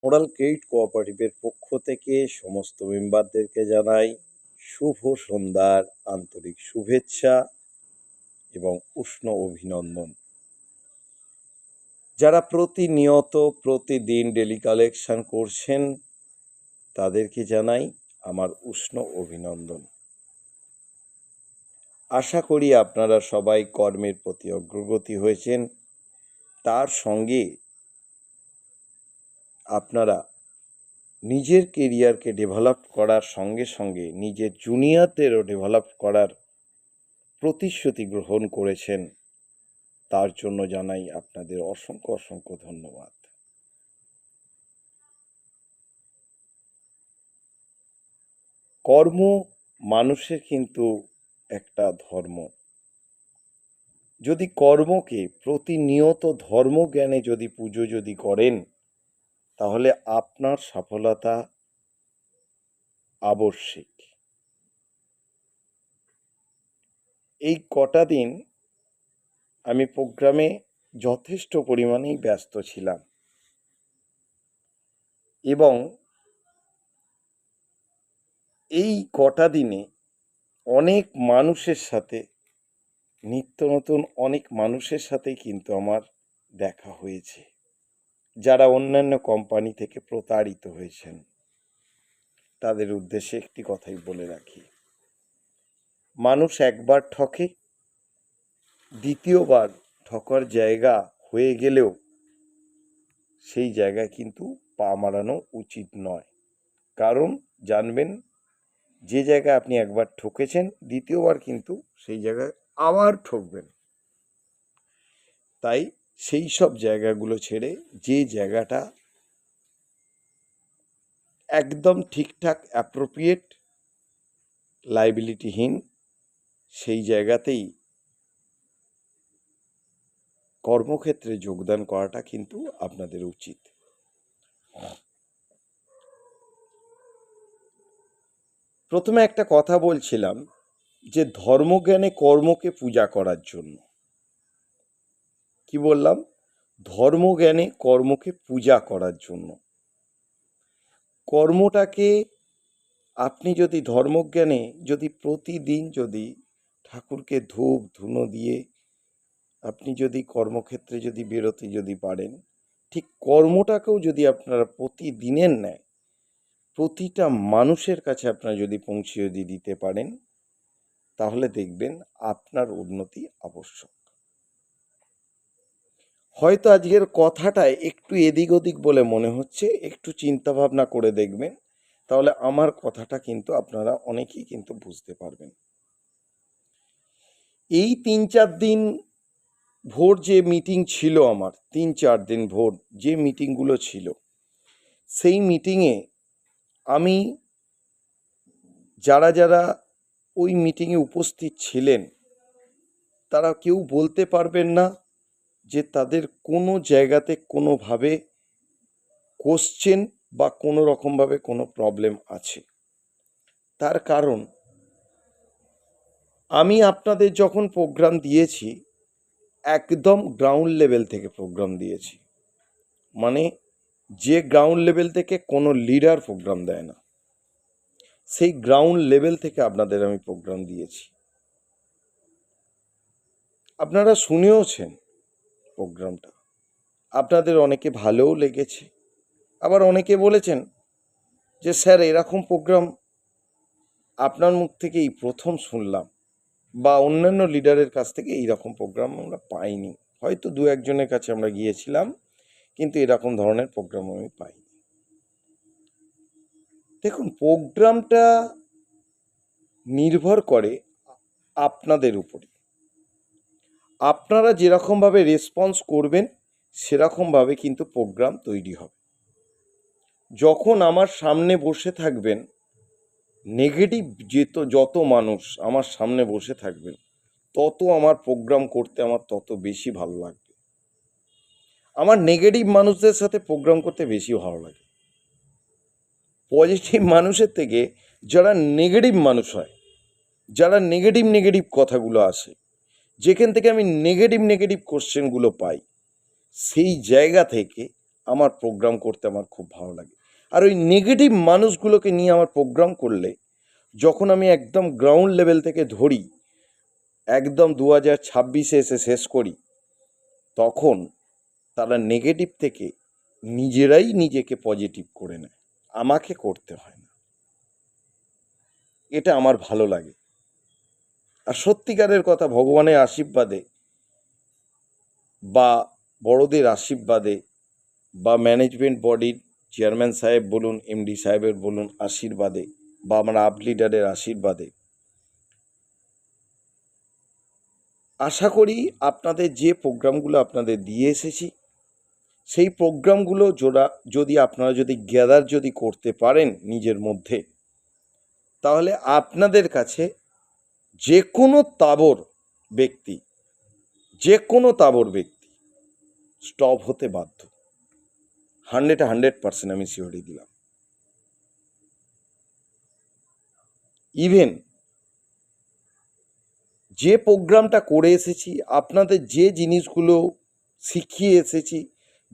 Moral credit কোঅপারেটিভের পক্ষ থেকে সমস্ত মেম্বারদেরকে জানাই শুভ সন্ধ্যার আন্তরিক শুভেচ্ছা এবং উষ্ণ অভিনন্দন। যারা প্রতিনিয়ত প্রতিদিন ডেলি কালেকশন করছেন তাদেরকে জানাই আমার উষ্ণ অভিনন্দন। আশা করি আপনারা সবাই কর্মের প্রতি অগ্রগতি হয়েছেন, তার সঙ্গে আপনারা নিজের কেরিয়ারকে ডেভেলপ করার সঙ্গে সঙ্গে নিজের জুনিয়রদেরও ডেভেলপ করার প্রতিশ্রুতি গ্রহণ করেছেন। তার জন্য জানাই আপনাদের অসংখ্য অসংখ্য ধন্যবাদ। কর্ম মানুষের কিন্তু একটা ধর্ম। যদি কর্মকে প্রতিনিয়ত ধর্মজ্ঞানে যদি পুজো যদি করেন, তাহলে আপনার সফলতা আবশ্যিক। এই কটা দিন আমি প্রোগ্রামে যথেষ্ট পরিমাণেই ব্যস্ত ছিলাম এবং এই কটা দিনে অনেক মানুষের সাথে, নিত্য নতুন অনেক মানুষের সাথেই কিন্তু আমার দেখা হয়েছে, যারা অন্যান্য কোম্পানি থেকে প্রতারিত হয়েছেন। তাদের উদ্দেশ্যে একটি কথাই বলে রাখি, মানুষ একবার ঠকে, দ্বিতীয়বার ঠকার জায়গা হয়ে গেলেও সেই জায়গায় কিন্তু পা মারানো উচিত নয়। কারণ জানবেন, যে জায়গায় আপনি একবার ঠকেছেন দ্বিতীয়বার কিন্তু সেই জায়গায় আবার ঠকবেন। তাই সেই সব জায়গাগুলো ছেড়ে যে জায়গাটা একদম ঠিকঠাক অ্যাপ্রোপ্রিয়েট, লাইবিলিটিহীন, সেই জায়গাতেই কর্মক্ষেত্রে যোগদান করাটা কিন্তু আপনাদের উচিত। প্রথমে একটা কথা বলছিলাম যে ধর্মজ্ঞানে কর্মকে পূজা করার জন্য। কি বললাম? ধর্মজ্ঞানে কর্মকে পূজা করার জন্য। কর্মটাকে আপনি যদি ধর্মজ্ঞানে যদি প্রতিদিন যদি ঠাকুরকে ধূপ ধুনো দিয়ে আপনি যদি কর্মক্ষেত্রে যদি বেরোতে যদি পারেন, ঠিক কর্মটাকেও যদি আপনারা প্রতিদিনের ন্যায় প্রতিটা মানুষের কাছে আপনারা যদি পৌঁছে যদি দিতে পারেন, তাহলে দেখবেন আপনার উন্নতি আবশ্যক। হয়তো আজকের কথাটা একটু এদিক ওদিক বলে মনে হচ্ছে, একটু চিন্তা ভাবনা করে দেখবেন, তাহলে আমার কথাটা কিন্তু আপনারা অনেকেই কিন্তু বুঝতে পারবেন। এই 3-4 দিন ভোর যে মিটিং ছিল, আমার 3-4 দিন ভোর যে মিটিংগুলো ছিল, সেই মিটিংয়ে আমি যারা যারা ওই মিটিংয়ে উপস্থিত ছিলেন, তারা কেউ বলতে পারবেন না যে তাদের কোনো জায়গাতে কোনোভাবে কোশ্চেন বা কোনো রকমভাবে কোনো প্রবলেম আছে। তার কারণ, আমি আপনাদের যখন প্রোগ্রাম দিয়েছি, একদম গ্রাউন্ড লেভেল থেকে প্রোগ্রাম দিয়েছি। মানে যে গ্রাউন্ড লেভেল থেকে কোনো লিডার প্রোগ্রাম দেয় না, সেই গ্রাউন্ড লেভেল থেকে আপনাদের আমি প্রোগ্রাম দিয়েছি। আপনারা শুনেওছেন প্রোগ্রামটা, আপনাদের অনেকে ভালোও লেগেছে, আবার অনেকে বলেছেন যে স্যার এরকম প্রোগ্রাম আপনার মুখ থেকে এই প্রথম শুনলাম, বা অন্যান্য লিডারের কাছ থেকে এইরকম প্রোগ্রাম আমরা পাইনি। হয়তো 2-1 জনের কাছে আমরা গিয়েছিলাম, কিন্তু এরকম ধরনের প্রোগ্রাম আমি পাইনি। দেখুন, প্রোগ্রামটা নির্ভর করে আপনাদের উপরে। আপনারা যেরকমভাবে রেসপন্স করবেন সেরকমভাবে কিন্তু প্রোগ্রাম তৈরি হবে। যখন আমার সামনে বসে থাকবেন নেগেটিভ যত মানুষ আমার সামনে বসে থাকবেন, তত আমার প্রোগ্রাম করতে আমার তত বেশি ভালো লাগবে। আমার নেগেটিভ মানুষদের সাথে প্রোগ্রাম করতে বেশি ভালো লাগে। পজিটিভ মানুষের থেকে যারা নেগেটিভ মানুষ হয়, যারা নেগেটিভ কথাগুলো আসে, যেখান থেকে আমি নেগেটিভ কোশ্চেনগুলো পাই, সেই জায়গা থেকে আমার প্রোগ্রাম করতে আমার খুব ভালো লাগে। আর ওই নেগেটিভ মানুষগুলোকে নিয়ে আমার প্রোগ্রাম করলে যখন আমি একদম গ্রাউন্ড লেভেল থেকে ধরি, একদম 2026-এ এসে শেষ করি, তখন তারা নেগেটিভ থেকে নিজেরাই নিজেকে পজিটিভ করে নেয়, আমাকে করতে হয় না। এটা আমার ভালো লাগে। আর সত্যিকারের কথা, ভগবানের আশীর্বাদে বা বড়দের আশীর্বাদে বা ম্যানেজমেন্ট বডির চেয়ারম্যান সাহেব বলুন, এমডি সাহেবের বলুন আশীর্বাদে, বা আমার আপ লিডারের আশীর্বাদে, আশা করি আপনাদের যে প্রোগ্রামগুলো আপনাদের দিয়ে এসেছি, সেই প্রোগ্রামগুলো যদি আপনারা গ্যাদার করতে পারেন নিজের মধ্যে, তাহলে আপনাদের কাছে যে কোনো তাবর ব্যক্তি স্টপ হতে বাধ্য। 100% আমি সিওরি দিলাম। ইভেন যে প্রোগ্রামটা করে এসেছি, আপনাদের যে জিনিসগুলো শিখিয়ে এসেছি,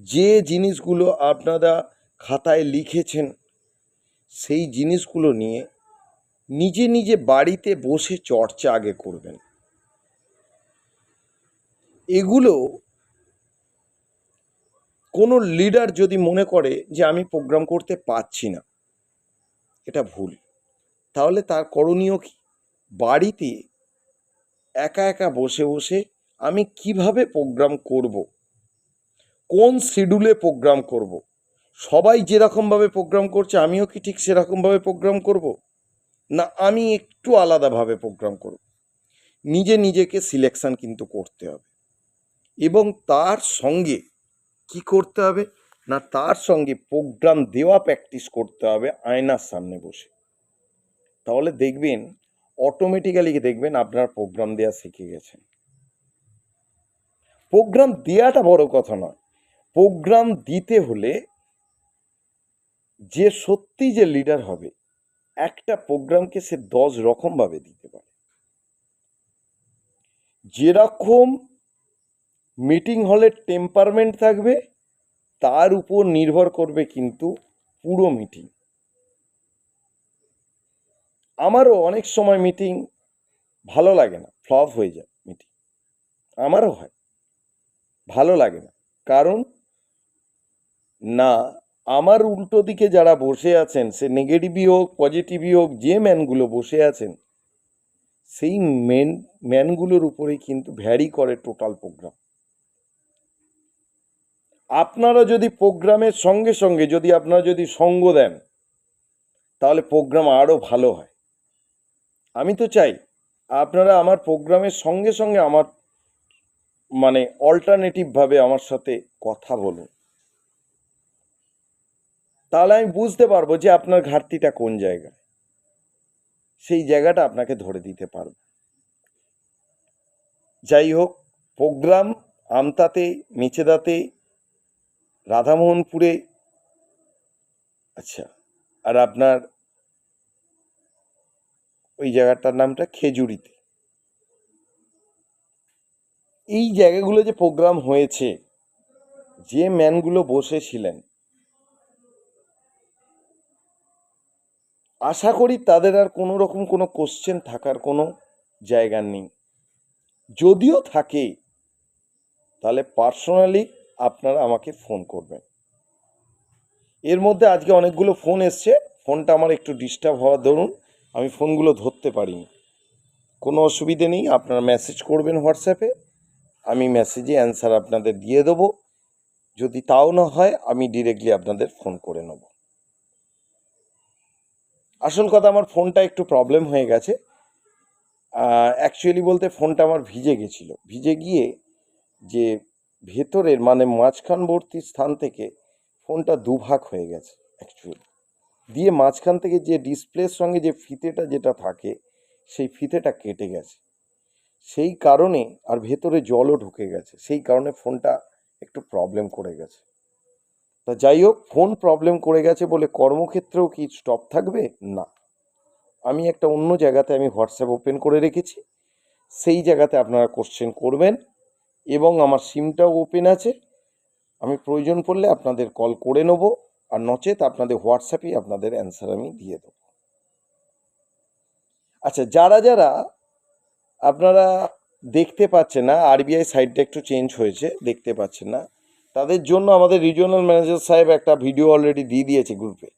যে জিনিসগুলো আপনারা খাতায় লিখেছেন, সেই জিনিসগুলো নিয়ে নিজে নিজে বাড়িতে বসে চর্চা আগে করবেন। এগুলো কোনো লিডার যদি মনে করে যে আমি প্রোগ্রাম করতে পারছি না, এটা ভুল। তাহলে তার করণীয় কি? বাড়িতে একা একা বসে বসে আমি কিভাবে প্রোগ্রাম করব, কোন শিডিউলে প্রোগ্রাম করব, সবাই যেরকমভাবে প্রোগ্রাম করছে আমিও কি ঠিক সেরকমভাবে প্রোগ্রাম করব, না আমি একটু আলাদাভাবে প্রোগ্রাম করব। নিজেকে সিলেকশন কিন্তু করতে হবে। এবং তার সঙ্গে কি করতে হবে না, তার সঙ্গে প্রোগ্রাম দেওয়া প্র্যাকটিস করতে হবে আয়নার সামনে বসে। তাহলে দেখবেন অটোমেটিক্যালি আপনার প্রোগ্রাম দেওয়া শিখে গেছেন। প্রোগ্রাম দেওয়াটা বড় কথা নয়, প্রোগ্রাম দিতে হলে যে সত্যি যে লিডার হবে, একটা প্রোগ্রামকে সে 10 রকমভাবে দিতে পারে। যেরকম মিটিং হলের টেম্পারমেন্ট থাকবে, তার উপর নির্ভর করবে কিন্তু পুরো মিটিং। আমারও অনেক সময় মিটিং ভালো লাগে না, ফ্লপ হয়ে যায় মিটিং, আমারও হয়, ভালো লাগে না। কারণ না, আমার উল্টো দিকে যারা বসে আছেন, সে নেগেটিভই হোক পজিটিভই হোক, যে ম্যানগুলো বসে আছেন, সেই ম্যানগুলোর উপরেই কিন্তু ভ্যারি করে টোটাল প্রোগ্রাম। আপনারা যদি প্রোগ্রামের সঙ্গে সঙ্গে আপনারা সঙ্গ দেন, তাহলে প্রোগ্রাম আরও ভালো হয়। আমি তো চাই আপনারা আমার প্রোগ্রামের সঙ্গে সঙ্গে আমার অল্টারনেটিভভাবে আমার সাথে কথা বলুন। তাহলে আমি বুঝতে পারবো যে আপনার ঘাটতিটা কোন জায়গায়, সেই জায়গাটা আপনাকে ধরে দিতে পারবো। যাই হোক, প্রোগ্রাম আমতাতে, মেচেদাতে, রাধামোহনপুরে, আচ্ছা, আর আপনার ওই জায়গাটার নামটা খেজুরিতে, এই জায়গাগুলো যে প্রোগ্রাম হয়েছে, যে ম্যানগুলো বসেছিলেন, আশা করি তাদের আর কোনো রকম কোনো কোশ্চেন থাকার কোনো জায়গা নেই। যদিও থাকে, তাহলে পার্সোনালি আপনারা আমাকে ফোন করবেন। এর মধ্যে আজকে অনেকগুলো ফোন এসছে, ফোনটা আমার একটু ডিস্টার্ব হওয়ার দরুন আমি ফোনগুলো ধরতে পারিনি। কোনো অসুবিধে নেই, আপনারা মেসেজ করবেন হোয়াটসঅ্যাপে, আমি মেসেজে অ্যান্সার আপনাদের দিয়ে দেবো। যদি তাও না হয়, আমি ডিরেক্টলি আপনাদের ফোন করে নেব। আসল কথা, আমার ফোনটা একটু প্রবলেম হয়ে গেছে। অ্যাকচুয়ালি বলতে ফোনটা আমার ভিজে গেছিল, ভিজে গিয়ে যে ভেতরের মাঝখানবর্তী স্থান থেকে ফোনটা দুভাগ হয়ে গেছে অ্যাকচুয়ালি, দিয়ে মাঝখান থেকে যে ডিসপ্লের সঙ্গে যে ফিতেটা যেটা থাকে, সেই ফিতেটা কেটে গেছে। সেই কারণে আর ভেতরে জলও ঢুকে গেছে, সেই কারণে ফোনটা একটু প্রবলেম করে গেছে। তা যাই হোক, ফোন প্রবলেম করে গেছে বলে কর্মক্ষেত্রেও কি স্টপ থাকবে? না, আমি একটা অন্য জায়গাতে আমি হোয়াটসঅ্যাপ ওপেন করে রেখেছি, সেই জায়গাতে আপনারা কোশ্চেন করবেন, এবং আমার সিমটাও ওপেন আছে। আমি প্রয়োজন পড়লে আপনাদের কল করে নেব, আর নচেত আপনাদের হোয়াটসঅ্যাপেই আপনাদের অ্যান্সার আমি দিয়ে দেবো। আচ্ছা, যারা যারা আপনারা দেখতে পাচ্ছেন না, আরবিআই সাইটটা একটু চেঞ্জ হয়েছে, দেখতে পাচ্ছেন না, তাদের জন্য আমাদের রিজিওনাল ম্যানেজার সাহেব একটা ভিডিও অলরেডি দিয়ে দিয়েছে গ্রুপে।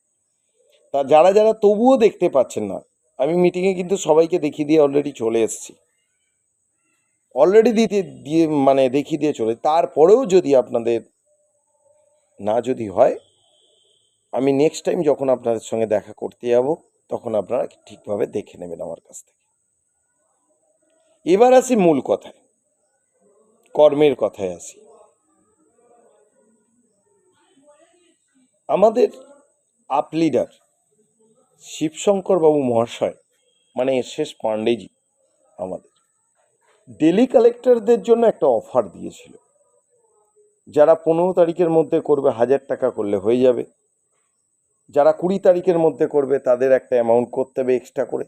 তা যারা যারা তবুও দেখতে পাচ্ছেন না, আমি মিটিংয়ে কিন্তু সবাইকে দেখিয়ে দিয়ে অলরেডি চলে এসেছি, অলরেডি দেখিয়ে দিয়ে চলে। তারপরেও যদি আপনাদের না যদি হয়, আমি নেক্সট টাইম যখন আপনাদের সঙ্গে দেখা করতে যাব তখন আপনারা ঠিকভাবে দেখে নেবেন আমার কাছ থেকে। এবার আসি মূল কথায়, কর্মের কথায় আসি। আমাদের আপ লিডার শিবশঙ্কর বাবু মহাশয়, মানে এস পাণ্ডেজি, আমাদের ডেলি কালেক্টরদের জন্য একটা অফার দিয়েছিল। যারা 15 তারিখের মধ্যে করবে 1000 টাকা করলে হয়ে যাবে, যারা 20 তারিখের মধ্যে করবে তাদের একটা অ্যামাউন্ট করতে হবে এক্সট্রা করে,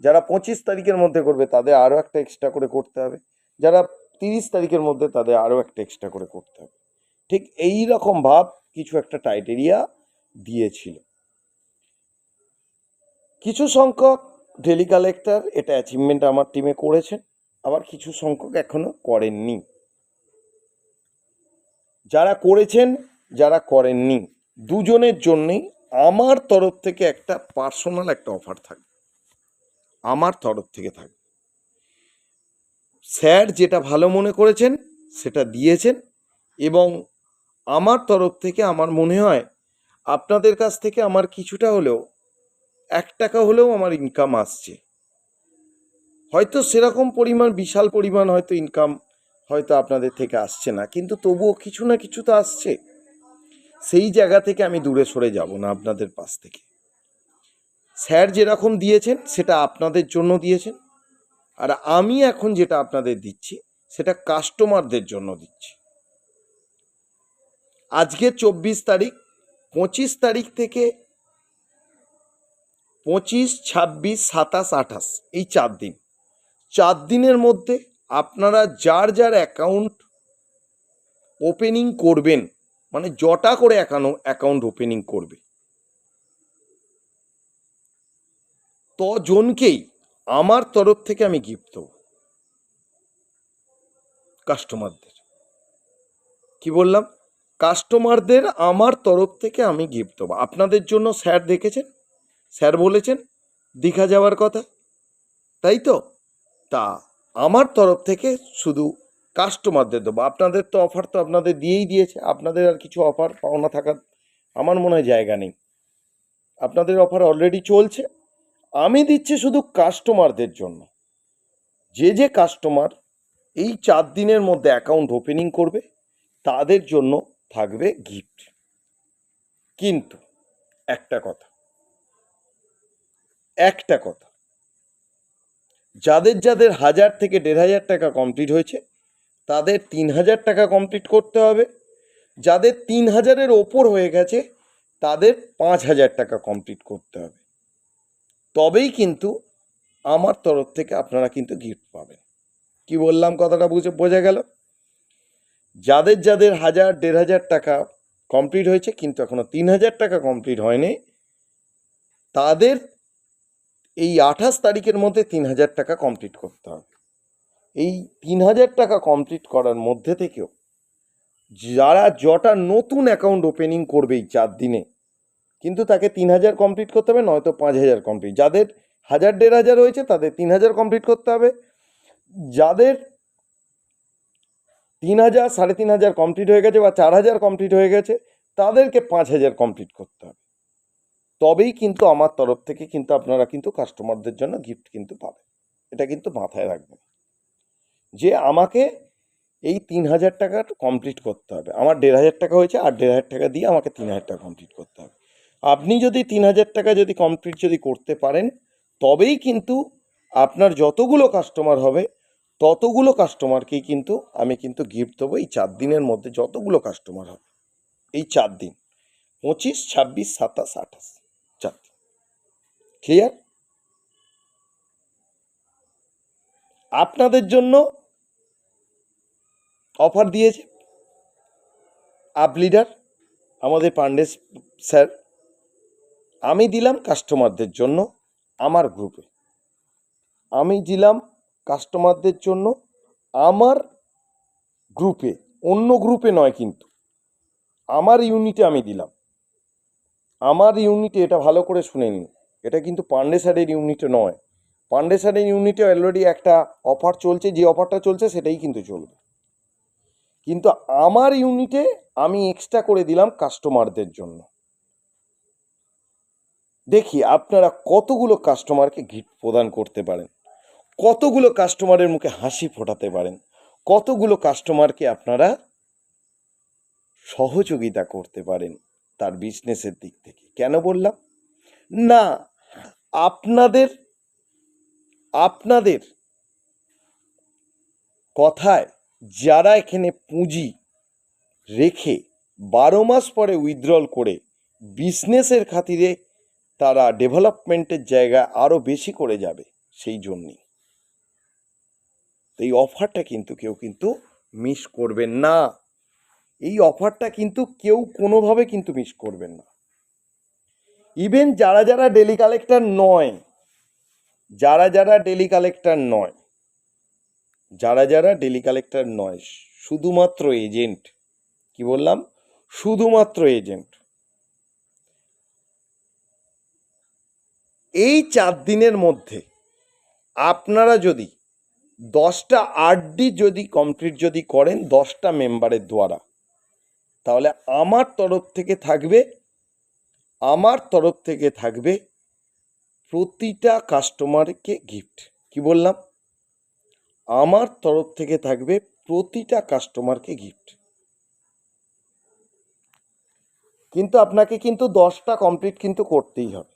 যারা 25 তারিখের মধ্যে করবে তাদের আরও একটা এক্সট্রা করে করতে হবে, যারা 30 তারিখের মধ্যে তাদের আরও একটা এক্সট্রা করে করতে হবে। ঠিক এই রকম ভাব কিছু একটা ক্রাইটেরিয়া দিয়েছিল। কিছু সংখ্যক ডেলি কালেক্টর এটা অ্যাচিভমেন্ট আমার টিমে করেছেন, আবার কিছু সংখ্যক এখনো করেননি। যারা করেছেন, যারা করেননি, দুজনের জন্যেই আমার তরফ থেকে একটা পার্সোনাল একটা অফার থাকবে, আমার তরফ থেকে থাকবে। স্যার যেটা ভালো মনে করেছেন সেটা দিয়েছেন, এবং আমার তরফ থেকে আমার মনে হয় আপনাদের কাছ থেকে আমার কিছুটা হলেও 1 টাকা হলেও আমার ইনকাম আসছে। হয়তো সেরকম পরিমাণ, বিশাল পরিমাণ হয়তো ইনকাম হয়তো আপনাদের থেকে আসছে না, কিন্তু তবুও কিছু না কিছু তো আসছে। সেই জায়গা থেকে আমি দূরে সরে যাব না আপনাদের পাশ থেকে। স্যার যেরকম দিয়েছেন সেটা আপনাদের জন্য দিয়েছেন, আর আমি এখন যেটা আপনাদের দিচ্ছি সেটা কাস্টমারদের জন্য দিচ্ছি। আজকে 24 তারিখ, 25 তারিখ থেকে 25, 26, 27, 28 এই 4 দিন, 4 দিনের মধ্যে আপনারা যার যার অ্যাকাউন্ট ওপেনিং করবেন, মানে জটা করে অ্যাকাউন্ট ওপেনিং করবে, তজনকেই আমার তরফ থেকে আমি গিফট দেবো। কাস্টমারদের, কি বললাম, কাস্টমারদের আমার তরফ থেকে আমি গিফট দেবো। আপনাদের জন্য স্যার দেখেছেন, স্যার বলেছেন দীঘা যাওয়ার কথা, তাই তো? তা আমার তরফ থেকে শুধু কাস্টমারদের দেবো। আপনাদের তো অফার তো আপনাদের দিয়েই দিয়েছে, আপনাদের আর কিছু অফার পাওনা থাকার আমার মনে হয় জায়গা নেই। আপনাদের অফার অলরেডি চলছে, আমি দিচ্ছি শুধু কাস্টমারদের জন্য। যে যে কাস্টমার এই 4 দিনের মধ্যে অ্যাকাউন্ট ওপেনিং করবে তাদের জন্য থাকবে গিফট। কিন্তু একটা কথা, যাদের যাদের 1000 থেকে 1500 টাকা কমপ্লিট হয়েছে তাদের 3000 টাকা কমপ্লিট করতে হবে, যাদের 3000-এর ওপর হয়ে গেছে তাদের 5000 টাকা কমপ্লিট করতে হবে, তবেই কিন্তু আমার তরফ থেকে আপনারা কিন্তু গিফট পাবেন। কি বললাম, কথাটা বোঝা গেল? যাদের যাদের 1000, 1500 টাকা কমপ্লিট হয়েছে কিন্তু এখনো 3000 টাকা কমপ্লিট হয়নি, তাদের এই 28 তারিখের মধ্যে 3000 টাকা কমপ্লিট করতে হবে। এই 3000 টাকা কমপ্লিট করার মধ্যে থেকেও যারা জটা নতুন অ্যাকাউন্ট ওপেনিং করবে এই 4 দিনে, কিন্তু তাকে 3000 কমপ্লিট করতে হবে, নয়তো 5000 কমপ্লিট। যাদের 1000, 1500 হয়েছে তাদের 3000 কমপ্লিট করতে হবে, যাদের 3000, 3500 কমপ্লিট হয়ে গেছে বা 4000 কমপ্লিট হয়ে গেছে তাদেরকে 5000 কমপ্লিট করতে হবে, তবেই কিন্তু আমার তরফ থেকে কিন্তু আপনারা কিন্তু কাস্টমারদের জন্য গিফট কিন্তু পাবেন। এটা কিন্তু মাথায় রাখবেন যে আমাকে এই 3000 টাকা কমপ্লিট করতে হবে। আমার 1500 টাকা হয়েছে, আর 1500 টাকা দিয়ে আমাকে 3000 টাকা কমপ্লিট করতে হবে। আপনি যদি 3000 টাকা যদি কমপ্লিট যদি করতে পারেন, তবেই কিন্তু আপনার যতগুলো কাস্টমার হবে ততগুলো কাস্টমারকেই কিন্তু আমি কিন্তু গিফট দেবো এই 4 দিনের মধ্যে। যতগুলো কাস্টমার হবে এই 4 দিন, 25, 26, 27, 28, 4 দিন। ক্লিয়ার? আপনাদের জন্য অফার দিয়েছে, আপ লিডার আমাদের পান্ডে স্যার, আমি দিলাম কাস্টমারদের জন্য আমার গ্রুপে, আমি দিলাম কাস্টমারদের জন্য আমার গ্রুপে, অন্য গ্রুপে নয়, কিন্তু আমার ইউনিটে আমি দিলাম। আমার ইউনিটে, এটা ভালো করে শুনে নিন, এটা কিন্তু পান্ডে স্যারের ইউনিটে নয়। পান্ডে স্যারের ইউনিটে অলরেডি একটা অফার চলছে, যে অফারটা চলছে সেটাই কিন্তু চলবে, কিন্তু আমার ইউনিটে আমি এক্সট্রা করে দিলাম কাস্টমারদের জন্য। দেখি আপনারা কতগুলো কাস্টমারকে গিফট প্রদান করতে পারেন, কতগুলো কাস্টমারের মুখে হাসি ফোটাতে পারেন, কতগুলো কাস্টমারকে আপনারা সহযোগিতা করতে পারেন তার বিজনেসের দিক থেকে। কেন বললাম না, আপনাদের আপনাদের কথায় যারা এখানে পুঁজি রেখে 12 মাস পরে উইথড্রল করে বিজনেসের খাতিরে তারা ডেভেলপমেন্টের জায়গায় আরও বেশি করে যাবে, সেই জন্যই এই অফারটা কিন্তু কেউ কিন্তু মিস করবেন না। এই অফারটা কিন্তু কেউ কোনোভাবে কিন্তু মিস করবেন না। ইভেন যারা যারা ডেলি কালেক্টর নয়, যারা যারা ডেলি কালেক্টর নয়, যারা যারা ডেলি কালেক্টর নয়, শুধুমাত্র এজেন্ট, কি বললাম, শুধুমাত্র এজেন্ট, এই 4 দিনের মধ্যে আপনারা যদি 10টা আরডি যদি কমপ্লিট যদি করেন 10টা মেম্বারের দ্বারা, তাহলে আমার তরফ থেকে থাকবে প্রতিটা কাস্টমারকে গিফট। কি বললাম, আমার তরফ থেকে থাকবে প্রতিটা কাস্টমারকে গিফট। কিন্তু আপনাকে কিন্তু 10টা কমপ্লিট কিন্তু করতেই হবে,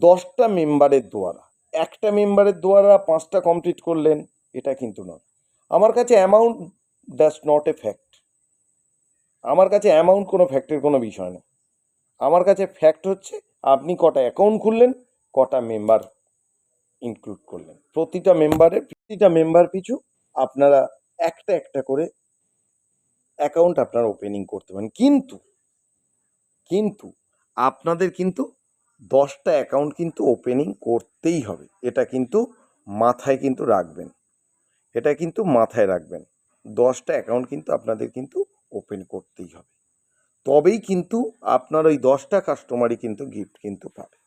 10টা মেম্বারের দ্বারা। একটা মেম্বারের দ্বারা 5টা কমপ্লিট করলেন, এটা কিন্তু নয়। আমার কাছে amount that's not a fact. আমার কাছে অ্যামাউন্ট কোনো ফ্যাক্টের কোনো বিষয় না। আমার কাছে ফ্যাক্ট হচ্ছে আপনি কটা অ্যাকাউন্ট খুললেন, কটা মেম্বার ইনক্লুড করলেন। প্রতিটা মেম্বার পিছু আপনারা একটা একটা করে অ্যাকাউন্ট আপনারা ওপেনিং করতে পারেন, কিন্তু আপনাদের কিন্তু 10টা অ্যাকাউন্ট কিন্তু ওপেনিং করতেই হবে। এটা কিন্তু মাথায় কিন্তু রাখবেন, এটা কিন্তু মাথায় রাখবেন। 10টা অ্যাকাউন্ট কিন্তু আপনাদের কিন্তু ওপেন করতেই হবে, তবেই কিন্তু আপনার ওই 10টা কাস্টমারই কিন্তু গিফট কিন্তু পাবে।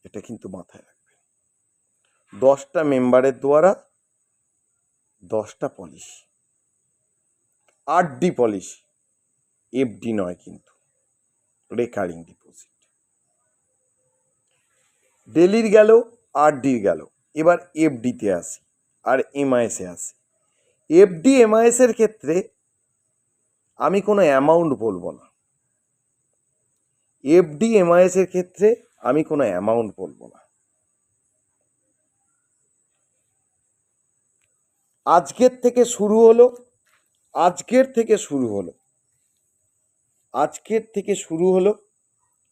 এটা কিন্তু মাথায় রাখবেন। 10টা মেম্বারের দ্বারা 10টা পলিসি, আরডি পলিসি, এফডি নয়, কিন্তু রেকারিং ডিপোজিট। ডেলির গেল, আরডির গেল, এবার এফডিতে আসি আর এমআইএসে আসি। এফডি এমআইএসের ক্ষেত্রে আমি কোনো অ্যামাউন্ট বলবো না। এফডি এমআইএসের ক্ষেত্রে আমি কোনো অ্যামাউন্ট বলবো না। আজকের থেকে শুরু হলো,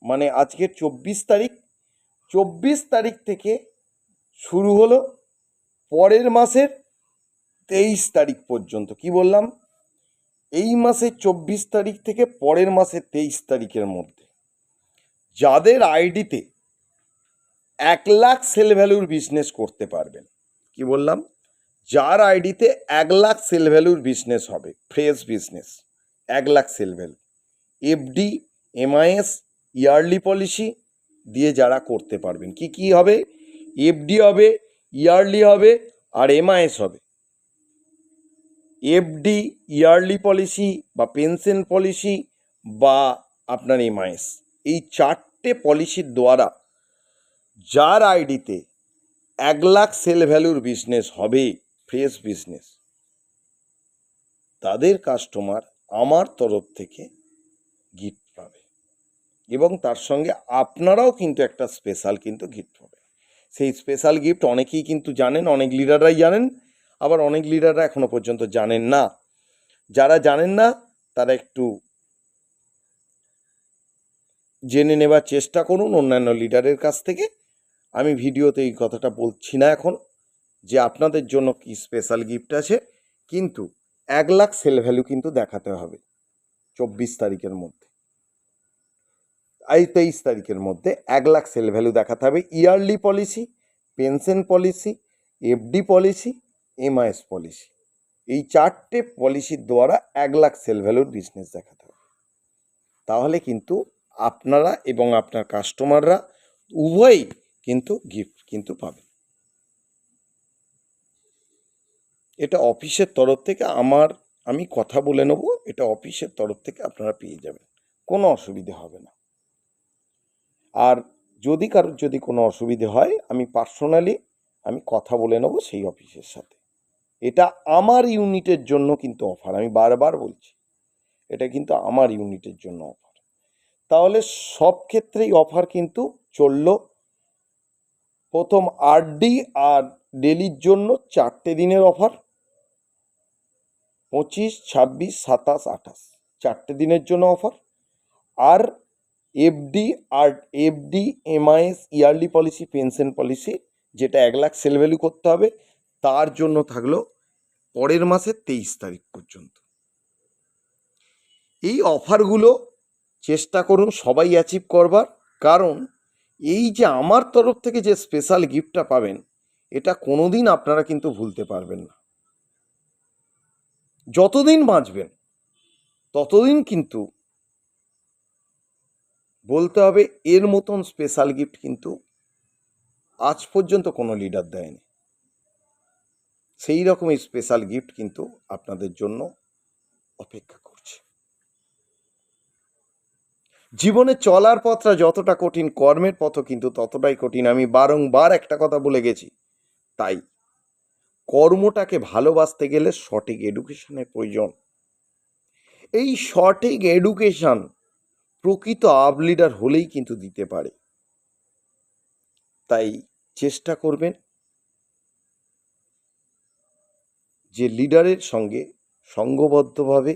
মানে আজকের 24 তারিখ থেকে শুরু হলো পরের মাসের 23 তারিখ পর্যন্ত। কি বললাম, এই মাসের 24 তারিখ থেকে পরের মাসের 23 তারিখের মধ্যে যাদের আইডিতে 1 লাখ সেল ভ্যালুর বিজনেস করতে পারবেন। কি বললাম, যার আইডিতে 1 লাখ সেল ভ্যালুর বিজনেস হবে, fresh business, 1 lakh sale value, FD MIS yearly policy দিয়ে যারা করতে পারবেন। কি কি হবে, এফডি হবে, ইয়ারলি হবে, আর এমআইএস হবে। এফডি, ইয়ারলি পলিসি বা পেনশন পলিসি বা আপনার এমআইএস, এই 4টে পলিসির দ্বারা যার আইডিতে 1 লাখ সেল ভ্যালুর বিজনেস হবে, ফ্রেশ বিজনেস, তাদের কাস্টমার আমার তরফ থেকে গিফট পাবে, এবং তার সঙ্গে আপনারাও কিন্তু একটা স্পেশাল কিন্তু গিফট পাবে। সেই স্পেশাল গিফট অনেকেই কিন্তু জানেন, অনেক লিডাররাই জানেন, আবার অনেক লিডাররা এখনো পর্যন্ত জানেন না। যারা জানেন না তারা একটু জেনে নেবার চেষ্টা করুন অন্যান্য লিডারের কাছ থেকে। আমি ভিডিওতে এই কথাটা বলছি না এখন যে আপনাদের জন্য কি স্পেশাল গিফট আছে, কিন্তু 1 লাখ সেল ভ্যালু কিন্তু দেখাতে হবে। 24 তারিখের মধ্যে, এই 23 তারিখের মধ্যে 1,00,000 সেল ভ্যালু দেখাতে হবে। Yearly policy, pension policy, FD policy, MIS policy, এই 4টে পলিসির দ্বারা 1,00,000 সেল ভ্যালুর বিজনেস দেখাতে হবে। তাহলে কিন্তু আপনারা এবং আপনার কাস্টমাররা উভয়ই কিন্তু গিফট কিন্তু পাবেন। এটা অফিসের তরফ থেকে আমি কথা বলে নেব, এটা অফিসের তরফ থেকে আপনারা পেয়ে যাবেন, কোনো অসুবিধে হবে না। আর যদি কারোর যদি কোনো অসুবিধে হয় আমি পার্সোনালি কথা বলে নেব সেই অফিসের সাথে। এটা আমার ইউনিটের জন্য কিন্তু অফার, আমি বারবার বলছি এটা কিন্তু আমার ইউনিটের জন্য অফার। তাহলে সব ক্ষেত্রেই অফার কিন্তু চলল। প্রথম আরডি আর ডেলির জন্য 4টে দিনের অফার, 25, 26, 27, 28, 4টে দিনের জন্য অফার। আর FD, MIS, yearly policy, pension policy, যেটা 1,00,000 সেল ভ্যালু করতে হবে, তার জন্য থাকলো পরের মাসের 23 তারিখ পর্যন্ত। এই অফারগুলো চেষ্টা করুন সবাই অ্যাচিভ করবার, কারণ এই যে আমার তরফ থেকে যে স্পেশাল গিফটটা পাবেন, এটা কোনোদিন আপনারা কিন্তু ভুলতে পারবেন না। যতদিন বাঁচবেন ততদিন কিন্তু বলতে হবে এর মতন স্পেশাল গিফট কিন্তু আজ পর্যন্ত কোনো লিডার দেয়নি। সেই রকমই স্পেশাল গিফট কিন্তু আপনাদের জন্য অপেক্ষা করছে। জীবনে চলার পথটা যতটা কঠিন, কর্মের পথও কিন্তু ততটাই কঠিন। আমি বারংবার একটা কথা বলে গেছি। তাই কর্মটাকে ভালোবাসতে গেলে সঠিক এডুকেশনের প্রয়োজন। এই সঠিক এডুকেশন প্রকৃত আপ লিডার হলেই কিন্তু দিতে পারে। তাই চেষ্টা করবেন যে লিডারের সঙ্গে সঙ্গবদ্ধভাবে,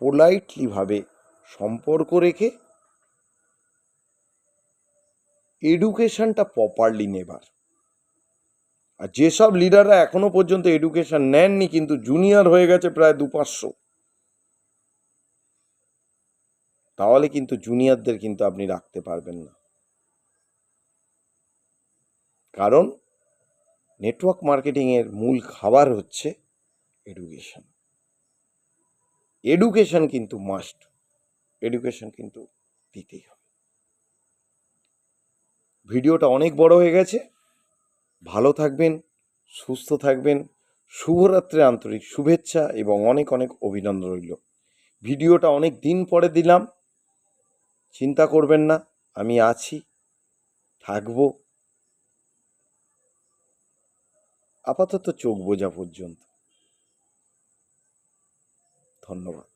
পোলাইটলিভাবে সম্পর্ক রেখে এডুকেশনটা প্রপারলি নেবার। আর যেসব লিডাররা এখনো পর্যন্ত এডুকেশন নেননি কিন্তু জুনিয়র হয়ে গেছে প্রায় 200-500, তাহলে কিন্তু জুনিয়রদের কিন্তু আপনি রাখতে পারবেন না। কারণ নেটওয়ার্ক মার্কেটিংয়ের মূল খাবার হচ্ছে এডুকেশন। এডুকেশন কিন্তু মাস্ট, এডুকেশন কিন্তু দিতেই হবে। ভিডিওটা অনেক বড় হয়ে গেছে। ভালো থাকবেন, সুস্থ থাকবেন। শুভরাত্রির আন্তরিক শুভেচ্ছা এবং অনেক অনেক অভিনন্দন রইল। ভিডিওটা অনেক দিন পরে দিলাম, চিন্তা করবেন না, আমি আছি, থাকবো আপাতত চোখ বোঝা পর্যন্ত। ধন্যবাদ।